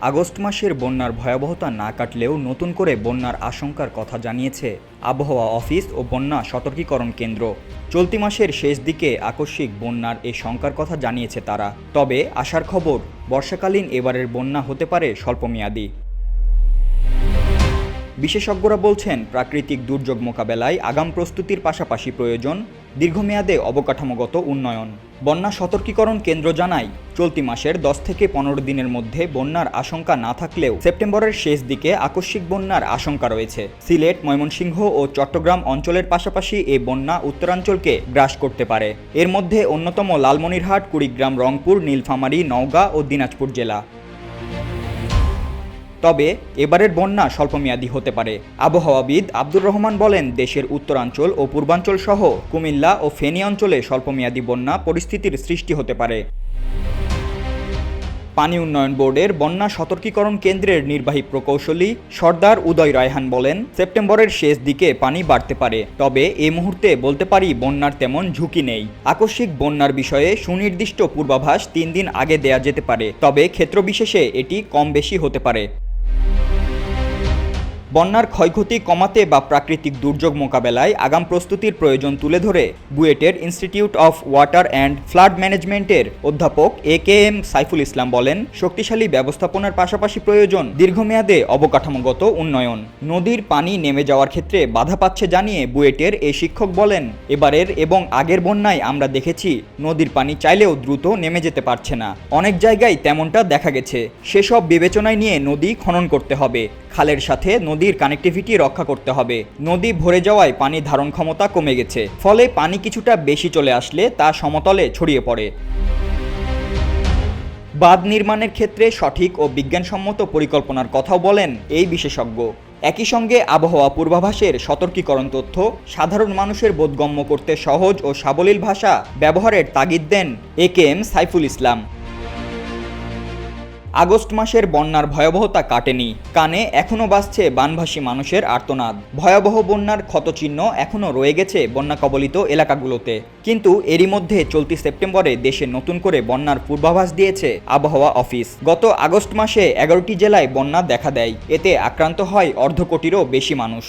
August মাসের বন্যার ভয়াবহতা না কাটলেও নতুন করে বন্যার আশঙ্কার কথা জানিয়েছে আবহাওয়া অফিস ও বন্যা সতর্কীকরণ কেন্দ্র। চলতি মাসের শেষ দিকে আকস্মিক বন্যার এই শঙ্কার কথা জানিয়েছে তারা। তবে আশার খবর, বর্ষাকালীন এবারের বন্যা হতে পারে স্বল্পমেয়াদী। বিশেষজ্ঞরা বলছেন, প্রাকৃতিক দুর্যোগ মোকাবেলায় আগাম প্রস্তুতির পাশাপাশি প্রয়োজন দীর্ঘমেয়াদে অবকাঠামোগত উন্নয়ন। বন্যা সতর্কীকরণ কেন্দ্র জানায়, চলতি মাসের 10 থেকে 15 দিনের মধ্যে বন্যার আশঙ্কা না থাকলেও সেপ্টেম্বরের শেষ দিকে আকস্মিক বন্যার আশঙ্কা রয়েছে। সিলেট, ময়মনসিংহ ও চট্টগ্রাম অঞ্চলের পাশাপাশি এই বন্যা উত্তরাঞ্চলকে গ্রাস করতে পারে। এর মধ্যে অন্যতম লালমনিরহাট, কুড়িগ্রাম, রংপুর, নীলফামারী, নওগাঁ ও দিনাজপুর জেলা। তবে এবারের বন্যা স্বল্পমেয়াদী হতে পারে। আবহাওয়াবিদ আব্দুর রহমান বলেন, দেশের উত্তরাঞ্চল ও পূর্বাঞ্চল সহ কুমিল্লা ও ফেনী অঞ্চলে স্বল্পমেয়াদী বন্যা পরিস্থিতির সৃষ্টি হতে পারে। পানি উন্নয়ন বোর্ডের বন্যা সতর্কীকরণ কেন্দ্রের নির্বাহী প্রকৌশলী সর্দার উদয় রায়হান বলেন, সেপ্টেম্বরের শেষ দিকে পানি বাড়তে পারে। তবে এই মুহূর্তে বলতে পারি বন্যার তেমন ঝুঁকি নেই। আকস্মিক বন্যার বিষয়ে সুনির্দিষ্ট পূর্বাভাস 3 দিন আগে দেয়া যেতে পারে, তবে ক্ষেত্রবিশেষে এটি কম বেশি হতে পারে। বন্যার ক্ষয়ক্ষতি কমাতে বা প্রাকৃতিক দুর্যোগ মোকাবেলায় আগাম প্রস্তুতির প্রয়োজন তুলে ধরে বুয়েটের institute of water and flood ম্যানেজমেন্টের অধ্যাপক AKM সাইফুল ইসলাম বলেন, শক্তিশালী ব্যবস্থাপনার পাশাপাশি প্রয়োজন দীর্ঘমেয়াদে অবকাঠামোগত উন্নয়ন। নদীর পানি নেমে যাওয়ার ক্ষেত্রে বাধা পাচ্ছে জানিয়ে বুয়েটের এই শিক্ষক বলেন, এবারের এবং আগের বন্যায় আমরা দেখেছি নদীর পানি চাইলেও দ্রুত নেমে যেতে পারছে না। অনেক জায়গায় তেমনটা দেখা গেছে। সেসব বিবেচনায় নিয়ে নদী খনন করতে হবে। খালের সাথে নদীর কানেক্টিভিটি রক্ষা করতে হবে। নদী ভরে যাওয়ায় পানি ধারণ ক্ষমতা কমে গেছে, ফলে পানি কিছুটা বেশি চলে আসলে তা সমতলে ছড়িয়ে পড়ে। বাঁধ নির্মাণের ক্ষেত্রে সঠিক ও বিজ্ঞানসম্মত পরিকল্পনার কথাও বলেন এই বিশেষজ্ঞ। একই সঙ্গে আবহাওয়া পূর্বাভাসের সতর্কীকরণ তথ্য সাধারণ মানুষের বোধগম্য করতে সহজ ও সাবলীল ভাষা ব্যবহারের তাগিদ দেন AKM সাইফুল ইসলাম। আগস্ট মাসের বন্যার ভয়াবহতা কাটেনি, কানে এখনও বাজছে বানভাসী মানুষের আর্তনাদ। ভয়াবহ বন্যার ক্ষতচিহ্ন এখনও রয়ে গেছে বন্যা কবলিত এলাকাগুলোতে। কিন্তু এরই মধ্যে চলতি সেপ্টেম্বরে দেশে নতুন করে বন্যার পূর্বাভাস দিয়েছে আবহাওয়া অফিস। গত আগস্ট মাসে 11টি জেলায় বন্যা দেখা দেয়। এতে আক্রান্ত হয় 1/2 কোটিরও বেশি মানুষ।